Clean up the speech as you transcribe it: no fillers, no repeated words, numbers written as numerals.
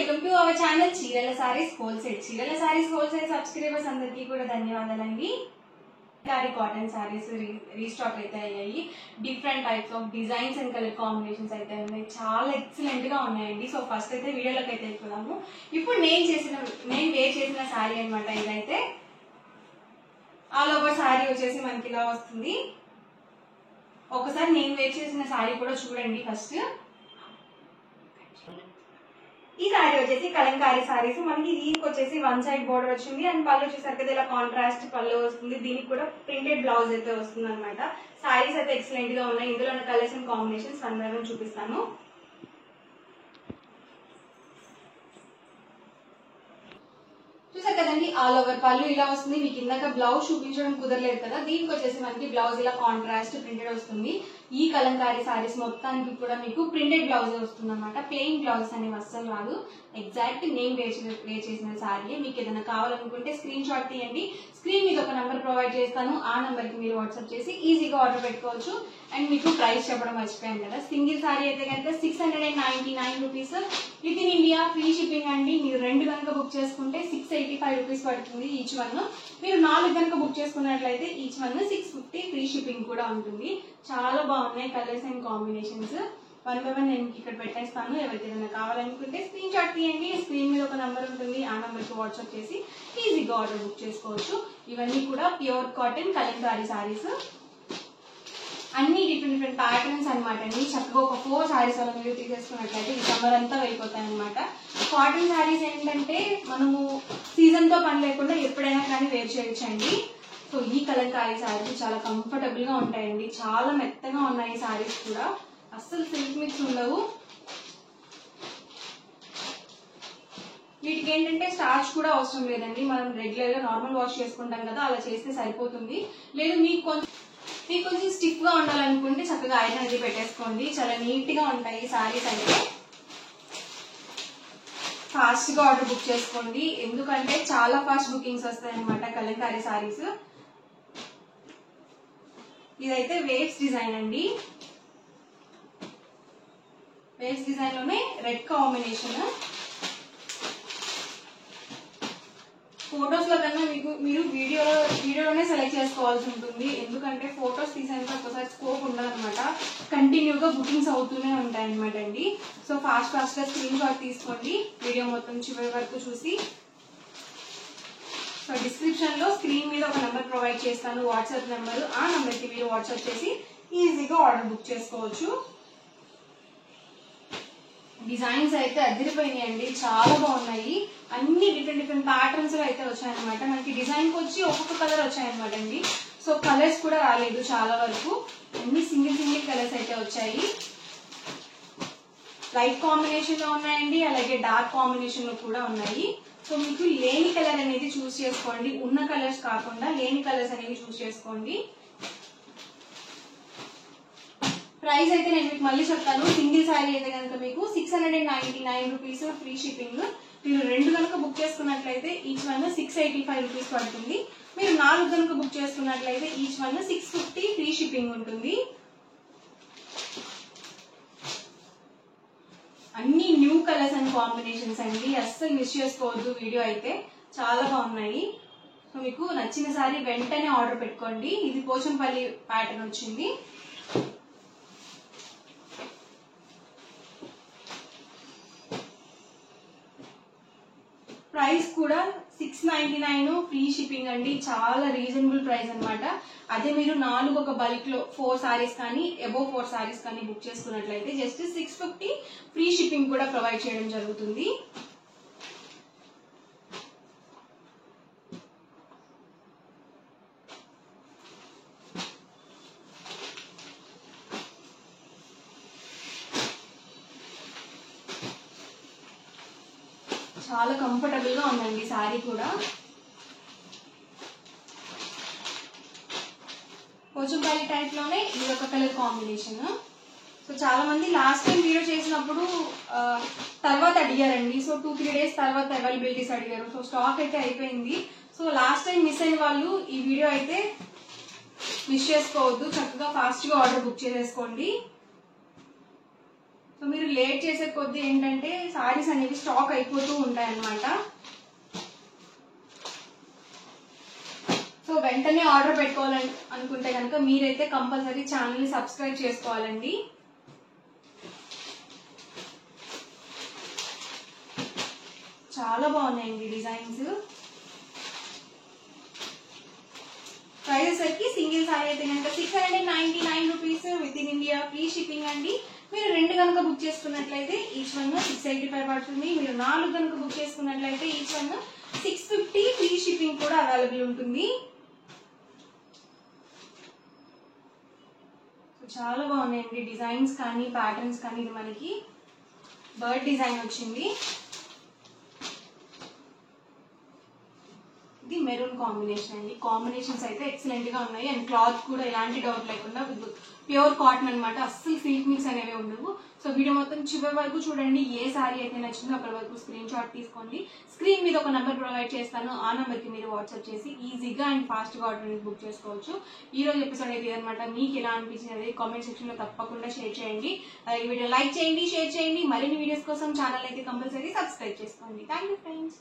Welcome to our channel చీరల saris wholesale. చీరల saris wholesale subscribers అందరికీ కూడా ధన్యవాదాలండి. కాటన్ సారీస్ రీస్టాక్ అయితే అయ్యాయి. Different types of designs and colour combinations అయితే ఉన్నాయి. చాలా ఎక్సలెంట్ గా ఉన్నాయండి. సో ఫస్ట్ అయితే వీడియోలోకి అయితే వెళ్ళిపోదాము. ఇప్పుడు నేను వేర్ చేసిన సారీ అనమాట. ఇదైతే ఆల్ ఓవర్ సారీ వచ్చేసి మనకి ఇలా వస్తుంది. ఒకసారి నేను వేర్ చేసిన సారీ కూడా చూడండి. ఫస్ట్ ఈ సారీ వచ్చేసి కలంకారీ సారీస్. మనకి దీనికి వచ్చేసి వన్ సైడ్ బోర్డర్ వచ్చింది అండ్ పళ్ళు వచ్చేసరికి అయితే ఇలా కాంట్రాస్ట్ పళ్ళు వస్తుంది. దీనికి కూడా ప్రింటెడ్ బ్లౌజ్ అయితే వస్తుంది అనమాట. సారీస్ అయితే ఎక్సలెంట్ గా ఉన్నాయి. ఇందులో ఉన్న కలర్స్ అండ్ కాంబినేషన్స్ అందరం చూపిస్తాను. చూసారు కదండి, ఆల్ ఓవర్ పళ్ళు ఇలా వస్తుంది. మీకు ఇందాక బ్లౌజ్ చూపించడం కుదరలేదు కదా, దీనికి వచ్చేసి మనకి బ్లౌజ్ ఇలా కాంట్రాస్ట్ ప్రింటెడ్ వస్తుంది. ఈ కలంకారీ సారీస్ మొత్తానికి కూడా మీకు ప్రింటెడ్ బ్లౌజ్ వస్తుంది అనమాట. ప్లెయిన్ బ్లౌజ్ అనేవి అస్సలు రాదు. ఎగ్జాక్ట్ నేను వేర్ చేసిన సారీ. మీకు ఏదైనా కావాలనుకుంటే స్క్రీన్ షాట్ తీయండి. స్క్రీన్ మీద ఒక నెంబర్ ప్రొవైడ్ చేస్తాను. ఆ నెంబర్ కి మీరు వాట్సాప్ చేసి ఈజీగా ఆర్డర్ పెట్టుకోవచ్చు. అండ్ మీకు ప్రైస్ చెప్పడం మర్చిపోయాను కదా, సింగిల్ సారీ అయితే కనుక 699 rupees with in India, free shipping అండి. మీరు 2 కనుక బుక్ చేసుకుంటే 685 రూపీస్ పడుతుంది ఈచ్ వన్. మీరు 4 కనుక బుక్ చేసుకున్నట్లయితే ఈచ్ వన్ 650 ఫ్రీ షిప్పింగ్ కూడా ఉంటుంది. చాలా బాగున్నాయి colours and combinations. One by one నేను ఇక్కడ పెట్టేస్తాను. ఎవరికి ఏదైనా కావాలనుకుంటే స్క్రీన్ షాట్ తీయండి. స్క్రీన్ మీద ఒక నంబర్ ఉంటుంది. ఆ నంబర్ కి వాట్సాప్ చేసి ఈజీగా ఆర్డర్ బుక్ చేసుకోవచ్చు. ఇవన్నీ కూడా ప్యూర్ కాటన్ కలంకారీ సారీస్. అన్ని డిఫరెంట్ ప్యాటర్న్స్ అనమాట అండి. చక్కగా ఒక 4 సారీస్ అలా మీరు తీసేసుకున్నట్లయితే ఈ సమ్మర్ అంతా వెళ్ళిపోతాయి అనమాట. కాటన్ సారీస్ ఏంటంటే మనము సీజన్ తో పని లేకుండా ఎప్పుడైనా కానీ వేర్ చేయొచ్చండి. సో ఈ కలంకారీ సారీస్ చాలా కంఫర్టబుల్ గా ఉంటాయండి. చాలా మెత్తగా ఉన్నాయి సారీస్ కూడా, అస్సలు సిల్క్ మిక్స్ ఉండవు. వీటికి ఏంటంటే స్టార్చ్ కూడా అవసరం లేదండి. మనం రెగ్యులర్ గా నార్మల్ వాష్ చేసుకుంటాం కదా, అలా చేస్తే సరిపోతుంది. లేదు మీకు కొంచెం స్టిఫ్ గా ఉండాలనుకుంటే చక్కగా ఐరన్ అది పెట్టేసుకోండి. చాలా నీట్ గా ఉంటాయి సారీస్ అయితే. ఫాస్ట్ గా ఆర్డర్ బుక్ చేసుకోండి, ఎందుకంటే చాలా ఫాస్ట్ బుకింగ్స్ వస్తాయి అనమాట కలంకారీ సారీస్. ఇదైతే వేవ్స్ డిజైన్ అండి. వేవ్స్ డిజైన్ లోనే రెడ్ కాంబినేషన్. ఫొటోస్ లో కన్నా మీరు వీడియోలోనే సెలెక్ట్ చేసుకోవాల్సి ఉంటుంది. ఎందుకంటే ఫొటోస్ తీసేంత ఒకసారి స్కోప్ ఉండదు అనమాట. కంటిన్యూగా బుకింగ్స్ అవుతూనే ఉంటాయి అనమాట అండి. సో ఫాస్ట్ గా స్క్రీన్ షాట్ తీసుకోండి. వీడియో మొత్తం చివరి వరకు చూసి. సో డిస్క్రిప్షన్ లో స్క్రీన్ మీద ఒక నెంబర్ ప్రొవైడ్ చేస్తాను, వాట్సాప్ నెంబర్. ఆ నెంబర్ కి మీరు వాట్సాప్ చేసి ఈజీగా ఆర్డర్ బుక్ చేసుకోవచ్చు. డిజైన్స్ అయితే అదిరిపోయినాయండి, చాలా బాగున్నాయి. అన్ని డిఫరెంట్ ప్యాటర్న్స్ లో అయితే వచ్చాయన్నమాట. మనకి డిజైన్ కి వచ్చి ఒక్కొక్క కలర్ వచ్చాయన్నమాట అండి. సో కలర్స్ కూడా రాలేదు చాలా వరకు, అన్ని సింగిల్ కలర్స్ అయితే వచ్చాయి. లైట్ కాంబినేషన్ లో ఉన్నాయండి, అలాగే డార్క్ కాంబినేషన్ లో కూడా ఉన్నాయి. సో మీకు లేని కలర్ అనేది చూస్ చేసుకోండి. ఉన్న కలర్స్ కాకుండా లేని కలర్స్ అనేవి చూస్ చేసుకోండి. ప్రైస్ అయితే నేను మీకు మళ్ళీ చెప్తాను. సింగిల్ సారీ అయితే కనుక మీకు 699 రూపీస్ ఫ్రీ షిప్పింగ్. మీరు 2 కనుక బుక్ చేసుకున్నట్లయితే ఈచ్ వన్ 685 రూపీస్ పడుతుంది. మీరు 4 కనుక బుక్ చేసుకున్నట్లయితే ఈచ్ వన్ 650 ఫ్రీ షిప్పింగ్ ఉంటుంది. అన్ని న్యూ కలర్స్ అండ్ కాంబినేషన్స్ అండి, అస్సలు మిస్ చేసుకోవద్దు. వీడియో అయితే చాలా బాగున్నాయి. సో మీకు నచ్చిన సారీ వెంటనే ఆర్డర్ పెట్టుకోండి. ఇది పోచంపల్లి ప్యాటర్న్ వచ్చింది. ప్రైస్ కూడా 699 ఫ్రీ షిప్పింగ్ అండి. చాలా రీజనబుల్ ప్రైస్ అనమాట. అదే మీరు 4 ఒక బల్క్ లో 4 సారీస్ కానీ అబోవ్ 4 సారీస్ కానీ బుక్ చేసుకున్నట్లయితే జస్ట్ 650 ఫ్రీ షిప్పింగ్ కూడా ప్రొవైడ్ చేయడం జరుగుతుంది. చాలా కంఫర్టబుల్ గా ఉందండి సారీ కూడా. పోచంపల్లి టైప్ లోనే ఇది ఒక కలర్ కాంబినేషన్. సో చాలా మంది లాస్ట్ టైం వీడియో చేసినప్పుడు తర్వాత అడిగారండి. సో 2-3 డేస్ తర్వాత అవైలబిలిటీస్ అడిగారు. సో స్టాక్ అయితే అయిపోయింది. సో లాస్ట్ టైం మిస్ అయిన వాళ్ళు ఈ వీడియో అయితే మిస్ చేసుకోవద్దు. చక్కగా ఫాస్ట్ గా ఆర్డర్ బుక్ చేసేసుకోండి. సో సో మీరు లేట్ చేసే కొద్దీ ఏంటంటే సారీస్ అనేవి స్టాక్ అయిపోతూ ఉంటాయి అన్నమాట. సో వెంటనే ఆర్డర్ పెట్టుకోవాలని అనుకుంటే కనుక మీరైతే కంపల్సరీ ఛానల్ని సబ్స్క్రైబ్ చేసుకోవాలండి. చాలా బాగున్నాయండి డిజైన్స్. ప్రైజెస్ వచ్చి సింగిల్ సారీ అయితే కనుక 699 rupees with in India, free shipping అండి. మీరు 2 కనుక బుక్ చేసుకున్నట్లయితే ఈచ్ వన్ 685 పడుతుంది. మీరు 4 కనుక బుక్ చేసుకున్నట్లయితే ఈచ్ వన్ 650, ఫ్రీ షిప్పింగ్ కూడా అవైలబుల్ ఉంటుంది. చాలా బాగున్నాయండి డిజైన్స్ కానీ ప్యాటర్న్స్ కానీ. ఇది మనకి బర్డ్ డిజైన్ వచ్చింది. ఇది మెరూన్ కాంబినేషన్ అండి. కాంబినేషన్స్ అయితే ఎక్సలెంట్ గా ఉన్నాయి అండ్ క్లాత్ కూడా ఎలాంటి డౌట్ లేకుండా ప్యూర్ కాటన్ అనమాట. అస్సలు సిల్క్ మిక్స్ అనేవి ఉండవు. సో వీడియో మొత్తం చివరి వరకు చూడండి. ఏ సారీ అయితే నచ్చిందో అక్కడ వరకు స్క్రీన్ షాట్ తీసుకోండి. స్క్రీన్ మీద ఒక నెంబర్ ప్రొవైడ్ చేస్తాను. ఆ నెంబర్ కి మీరు వాట్సాప్ చేసి ఈజీగా అండ్ ఫాస్ట్ గా ఆర్డర్ బుక్ చేసుకోవచ్చు. ఈ రోజు ఎపిసోడ్ అయితే అనమాట. మీకు ఎలా అనిపించినది కామెంట్ సెక్షన్ లో తప్పకుండా షేర్ చేయండి. ఈ వీడియో లైక్ చేయండి, షేర్ చేయండి. మరిన్ని వీడియోస్ కోసం ఛానల్ అయితే కంపల్సరీ సబ్స్క్రైబ్ చేసుకోండి. Thank you friends.